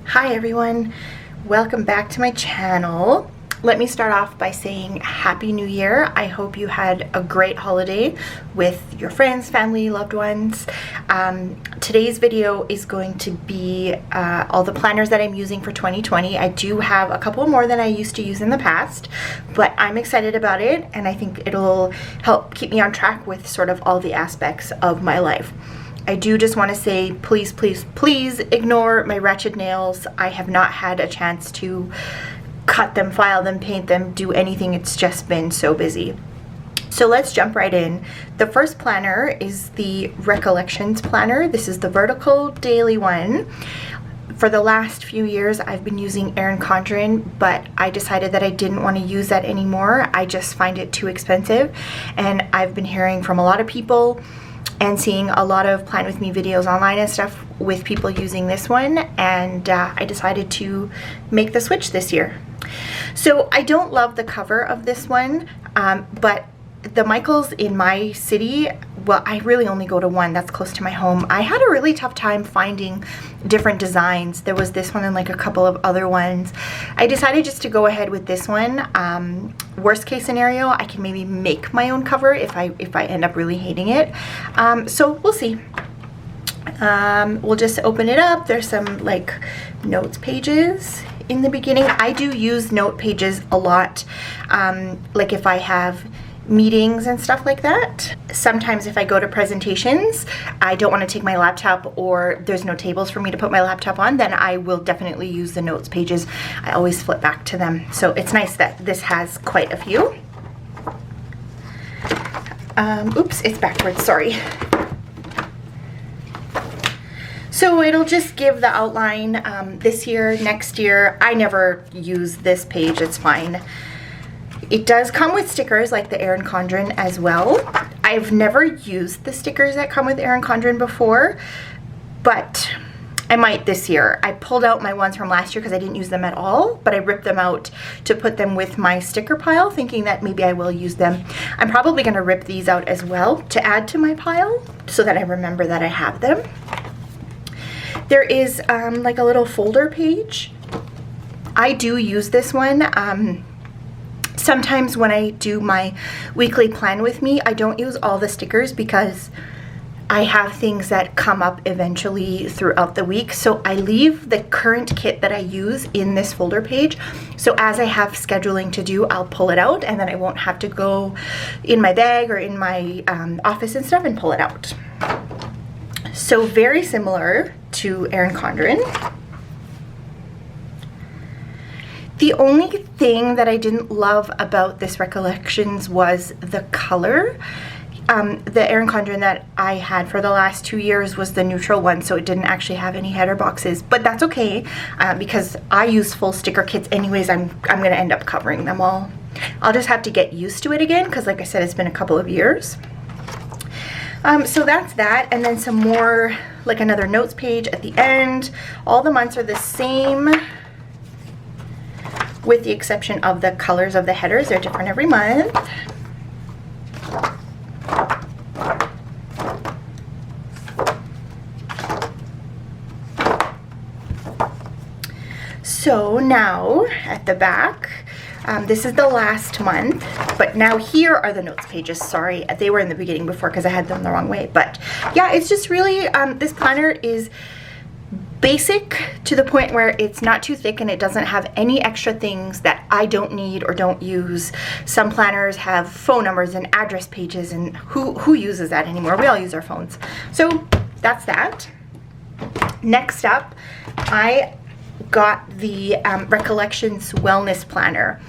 Hi everyone, welcome back to my channel. Let me start off by saying Happy New Year. I hope you had a great holiday with your friends, family, loved ones. Today's video is going to be all the planners that I'm using for 2020. I do have a couple more than I used to use in the past, but I'm excited about it and I think it'll help keep me on track with sort of all the aspects of my life. I do just want to say, please, please, please ignore my wretched nails. I have not had a chance to cut them, file them, paint them, do anything. It's just been so busy. So let's jump right in. The first planner is the Recollections planner. This is the vertical daily one. For the last few years, I've been using Erin Condren, but I decided that I didn't want to use that anymore. I just find it too expensive, and I've been hearing from a lot of people and seeing a lot of Plan With Me videos online and stuff with people using this one, and I decided to make the switch this year. So I don't love the cover of this one, but the Michaels in my city, well, I really only go to one that's close to my home. I had a really tough time finding different designs. There was this one and like a couple of other ones. I decided just to go ahead with this one. Worst case scenario, I can maybe make my own cover if I end up really hating it. So we'll see. We'll just open it up. There's some like notes pages in the beginning. I do use note pages a lot, like if I have meetings and stuff like that. Sometimes if I go to presentations, I don't want to take my laptop or there's no tables for me to put my laptop on, then I will definitely use the notes pages. I always flip back to them. So it's nice that this has quite a few. Oops, it's backwards, sorry. So it'll just give the outline this year, next year. I never use this page, it's fine. It does come with stickers like the Erin Condren as well. I've never used the stickers that come with Erin Condren before, but I might this year. I pulled out my ones from last year because I didn't use them at all, but I ripped them out to put them with my sticker pile, thinking that maybe I will use them. I'm probably going to rip these out as well to add to my pile so that I remember that I have them. There is like a little folder page. I do use this one. Sometimes when I do my weekly plan with me, I don't use all the stickers because I have things that come up eventually throughout the week. So I leave the current kit that I use in this folder page. So as I have scheduling to do, I'll pull it out and then I won't have to go in my bag or in my office and stuff and pull it out. So very similar to Erin Condren. The only thing that I didn't love about this Recollections was the color. The Erin Condren that I had for the last 2 years was the neutral one, so it didn't actually have any header boxes, but that's okay because I use full sticker kits anyways. I'm gonna end up covering them all. I'll just have to get used to it again because like I said, it's been a couple of years. So that's that, and then some more, like another notes page at the end. All the months are the same, with the exception of the colors of the headers. They're different every month. So now at the back, this is the last month, but now here are the notes pages. Sorry, they were in the beginning before because I had them the wrong way. But yeah, it's just really, this planner is basic to the point where it's not too thick and it doesn't have any extra things that I don't need or don't use. Some planners have phone numbers and address pages, and who uses that anymore? We all use our phones. So that's that. Next up, I got the Recollections Wellness Planner.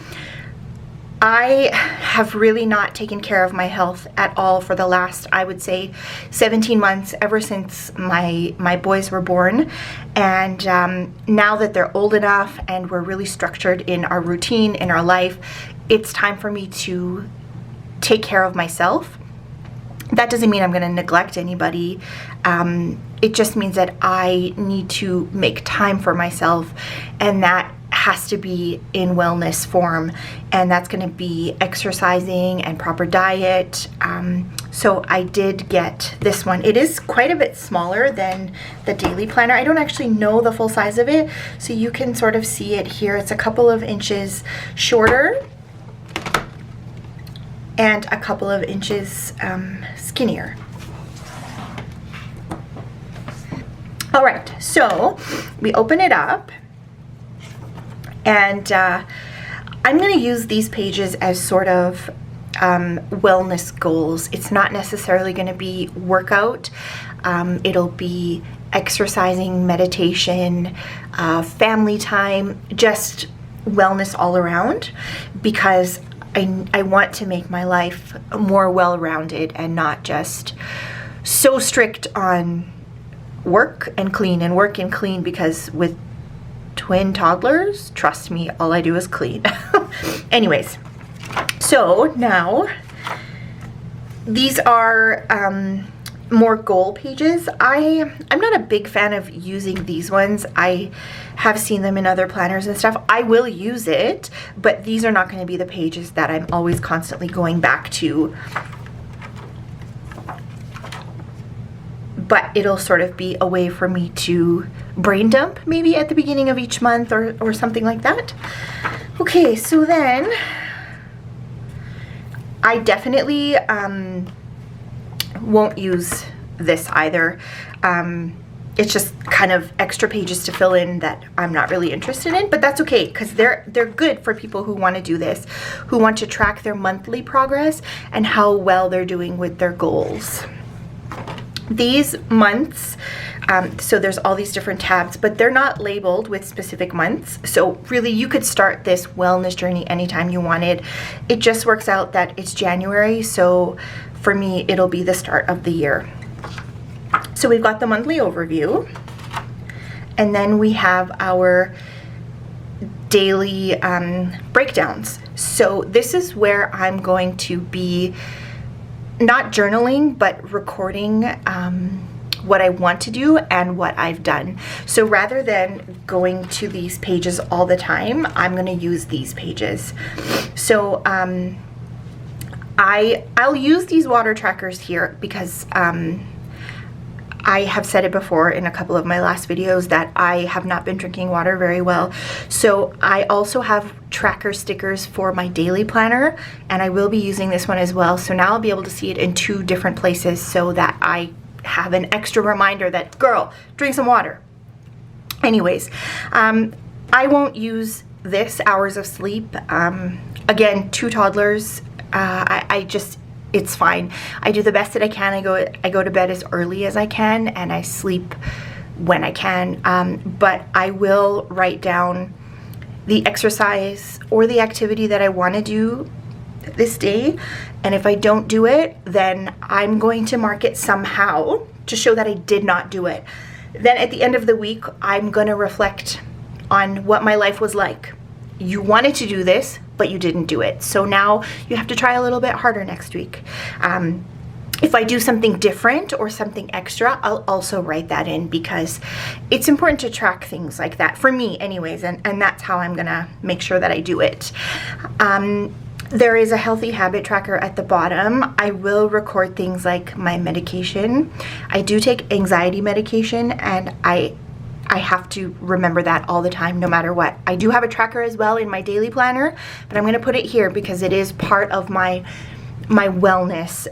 I have really not taken care of my health at all for the last, I would say, 17 months, ever since my boys were born. And now that they're old enough and we're really structured in our routine, in our life, it's time for me to take care of myself. That doesn't mean I'm going to neglect anybody. It just means that I need to make time for myself, and that has to be in wellness form, and that's going to be exercising and proper diet. So I did get this one. It is quite a bit smaller than the daily planner. I don't actually know the full size of it, so you can sort of see it here. It's a couple of inches shorter and a couple of inches skinnier. All right, so we open it up, and I'm going to use these pages as sort of wellness goals. It's not necessarily going to be workout. It'll be exercising, meditation, family time, just wellness all around, because I want to make my life more well-rounded and not just so strict on work and clean and work and clean, because with twin toddlers, trust me, all I do is clean. Anyways, so now these are more goal pages. I'm not a big fan of using these ones. I have seen them in other planners and stuff. I will use it, but these are not going to be the pages that I'm always constantly going back to. But it'll sort of be a way for me to brain dump maybe at the beginning of each month or something like that. Okay, so then I definitely won't use this either. It's just kind of extra pages to fill in that I'm not really interested in, but that's okay, because they're good for people who want to do this, who want to track their monthly progress and how well they're doing with their goals. These months, so there's all these different tabs, but they're not labeled with specific months. So really you could start this wellness journey anytime you wanted. It just works out that it's January, so for me it'll be the start of the year. So we've got the monthly overview, and then we have our daily breakdowns. So this is where I'm going to be not journaling, but recording what I want to do and what I've done. So rather than going to these pages all the time, I'm going to use these pages. So I'll use these water trackers here because I have said it before in a couple of my last videos that I have not been drinking water very well. So I also have tracker stickers for my daily planner, and I will be using this one as well. So now I'll be able to see it in 2 different places so that I have an extra reminder that, girl, drink some water. Anyways, I won't use this, hours of sleep. Again, 2 toddlers, it's fine. I do the best that I can. I go to bed as early as I can, and I sleep when I can. But I will write down the exercise or the activity that I want to do this day. And if I don't do it, then I'm going to mark it somehow to show that I did not do it. Then at the end of the week, I'm going to reflect on what my life was like. You wanted to do this, but you didn't do it. So now you have to try a little bit harder next week. If I do something different or something extra, I'll also write that in, because it's important to track things like that, for me anyways, and that's how I'm gonna make sure that I do it. There is a healthy habit tracker at the bottom. I will record things like my medication. I do take anxiety medication, and I have to remember that all the time, no matter what. I do have a tracker as well in my daily planner, but I'm going to put it here because it is part of my wellness.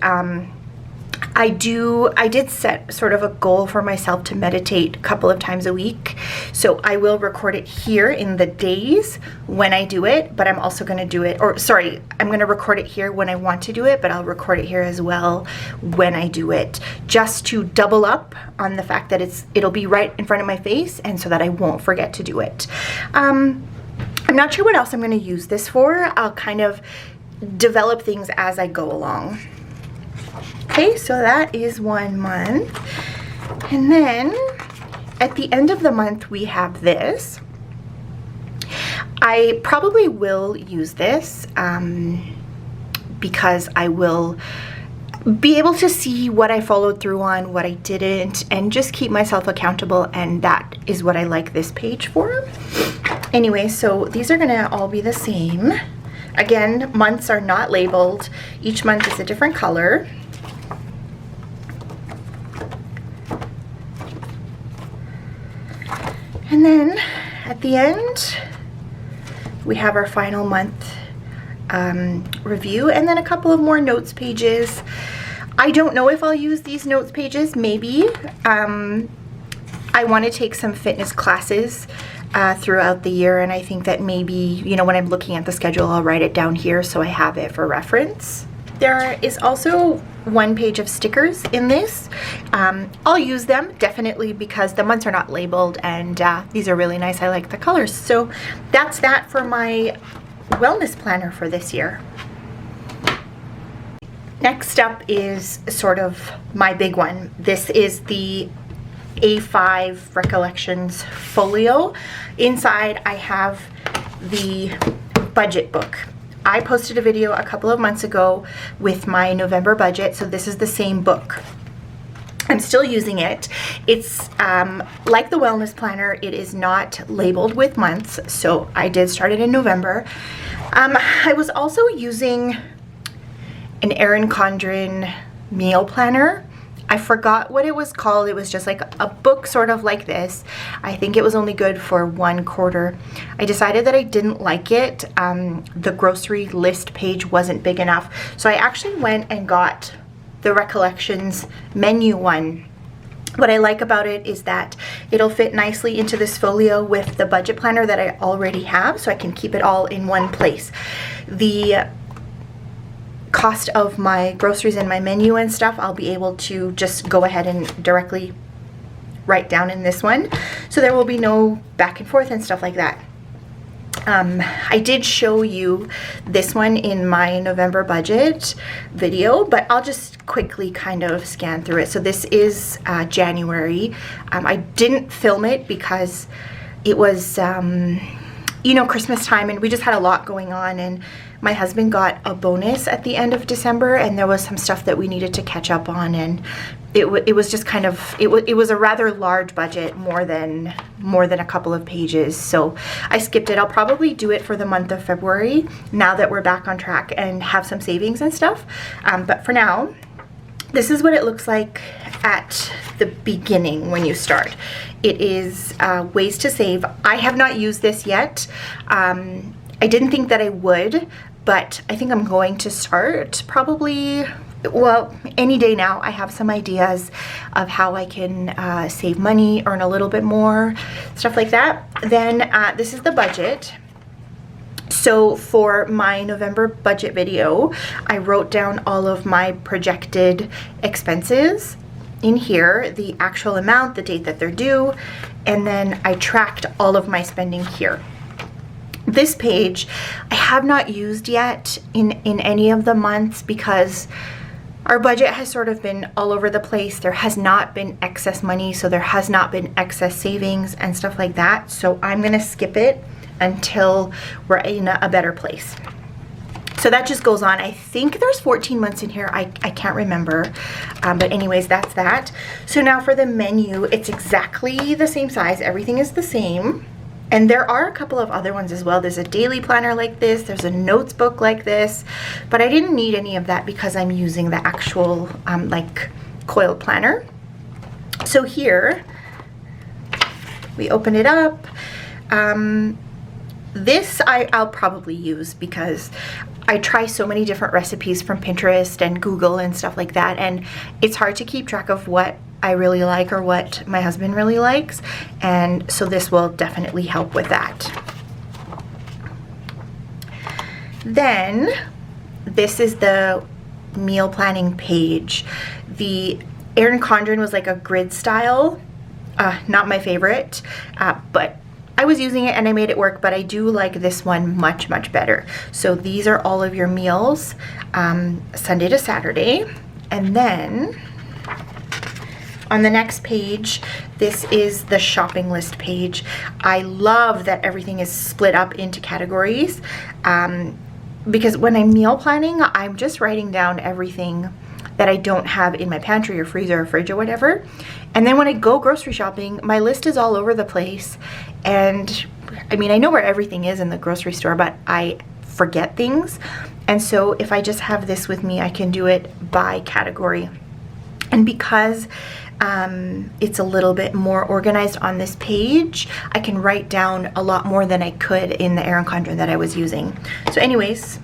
I did set sort of a goal for myself to meditate a couple of times a week. So I will record it here in the days when I do it, but I'm also going to do it, I'm going to record it here when I want to do it, but I'll record it here as well when I do it, just to double up on the fact that it'll be right in front of my face, and so that I won't forget to do it. I'm not sure what else I'm going to use this for. I'll kind of develop things as I go along. Okay, so that is 1 month. And then at the end of the month, we have this. I probably will use this because I will be able to see what I followed through on, what I didn't, and just keep myself accountable, and that is what I like this page for. Anyway, so these are gonna all be the same. Again, months are not labeled. Each month is a different color. And then at the end, we have our final month review, and then a couple of more notes pages. I don't know if I'll use these notes pages, maybe. I want to take some fitness classes throughout the year, and I think that maybe, you know, when I'm looking at the schedule, I'll write it down here so I have it for reference. There is also one page of stickers in this. I'll use them definitely because the months are not labeled, and these are really nice. I like the colors. So that's that for my wellness planner for this year. Next up is sort of my big one. This is the A5 Recollections folio. Inside I have the budget book. I posted a video a couple of months ago with my November budget, so this is the same book. I'm still using it. It's like the wellness planner, it is not labeled with months, so I did start it in November. I was also using an Erin Condren meal planner. I forgot what it was called. It was just like a book sort of like this. I think it was only good for 1/4. I decided that I didn't like it. The grocery list page wasn't big enough. So I actually went and got the Recollections menu one. What I like about it is that it'll fit nicely into this folio with the budget planner that I already have, so I can keep it all in one place. The cost of my groceries and my menu and stuff, I'll be able to just go ahead and directly write down in this one. So there will be no back and forth and stuff like that. I did show you this one in my November budget video, but I'll just quickly kind of scan through it. So this is January. I didn't film it because it was, you know, Christmas time, and we just had a lot going on, and my husband got a bonus at the end of December, and there was some stuff that we needed to catch up on, and it was just kind of, it was a rather large budget, more than a couple of pages, so I skipped it. I'll probably do it for the month of February now that we're back on track and have some savings and stuff, but for now, this is what it looks like at the beginning when you start. It is ways to save. I have not used this yet. I didn't think that I would, but I think I'm going to start probably, well, any day now. I have some ideas of how I can save money, earn a little bit more, stuff like that. Then this is the budget. So for my November budget video, I wrote down all of my projected expenses in here, the actual amount, the date that they're due, and then I tracked all of my spending here. This page I have not used yet in any of the months because our budget has sort of been all over the place. There has not been excess money, so there has not been excess savings and stuff like that. So I'm gonna skip it until we're in a better place. So that just goes on. I think there's 14 months in here. I can't remember. But anyways, that's that. So now for the menu, it's exactly the same size. Everything is the same. And there are a couple of other ones as well. There's a daily planner like this. There's a notes book like this. But I didn't need any of that because I'm using the actual like coiled planner. So here, we open it up. This I'll probably use because I try so many different recipes from Pinterest and Google and stuff like that, and it's hard to keep track of what I really like or what my husband really likes, and so this will definitely help with that. Then this is the meal planning page. The Erin Condren was like a grid style, not my favorite, but I was using it and I made it work, but I do like this one much, much better. So these are all of your meals, Sunday to Saturday. And then on the next page, this is the shopping list page. I love that everything is split up into categories because when I'm meal planning, I'm just writing down everything that I don't have in my pantry or freezer or fridge or whatever. And then when I go grocery shopping, my list is all over the place. And I mean, I know where everything is in the grocery store, but I forget things. And so if I just have this with me, I can do it by category. And because it's a little bit more organized on this page, I can write down a lot more than I could in the Erin Condren that I was using. So anyways,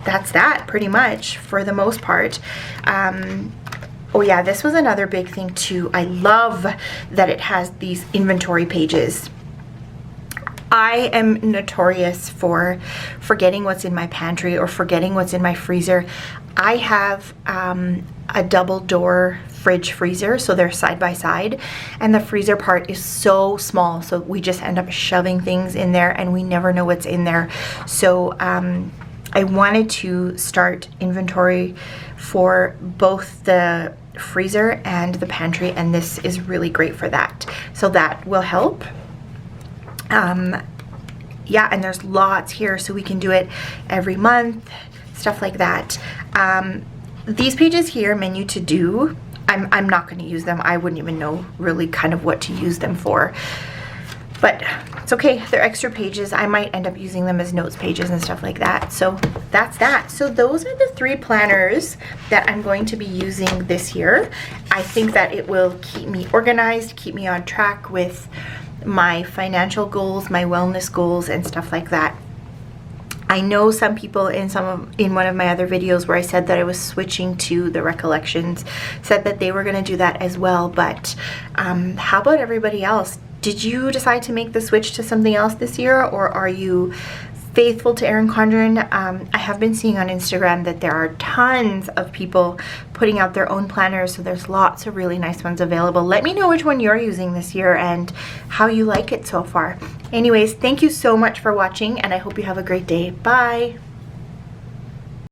that's that pretty much for the most part. Oh yeah, this was another big thing too. I love that it has these inventory pages. I am notorious for forgetting what's in my pantry or forgetting what's in my freezer. I have a double door fridge freezer, so they're side by side, and the freezer part is so small, so we just end up shoving things in there and we never know what's in there. So I wanted to start inventory for both the freezer and the pantry, and this is really great for that. So that will help. Yeah, and there's lots here, so we can do it every month, stuff like that. These pages here, menu to do, I'm not going to use them. I wouldn't even know really kind of what to use them for. But it's okay, they're extra pages. I might end up using them as notes pages and stuff like that. So that's that. So those are the 3 planners that I'm going to be using this year. I think that it will keep me organized, keep me on track with my financial goals, my wellness goals, and stuff like that. I know some people in one of my other videos where I said that I was switching to the Recollections said that they were going to do that as well, but how about everybody else? Did you decide to make the switch to something else this year, or are you faithful to Erin Condren? I have been seeing on Instagram that there are tons of people putting out their own planners, so there's lots of really nice ones available. Let me know which one you're using this year and how you like it so far. Anyways, thank you so much for watching, and I hope you have a great day. Bye!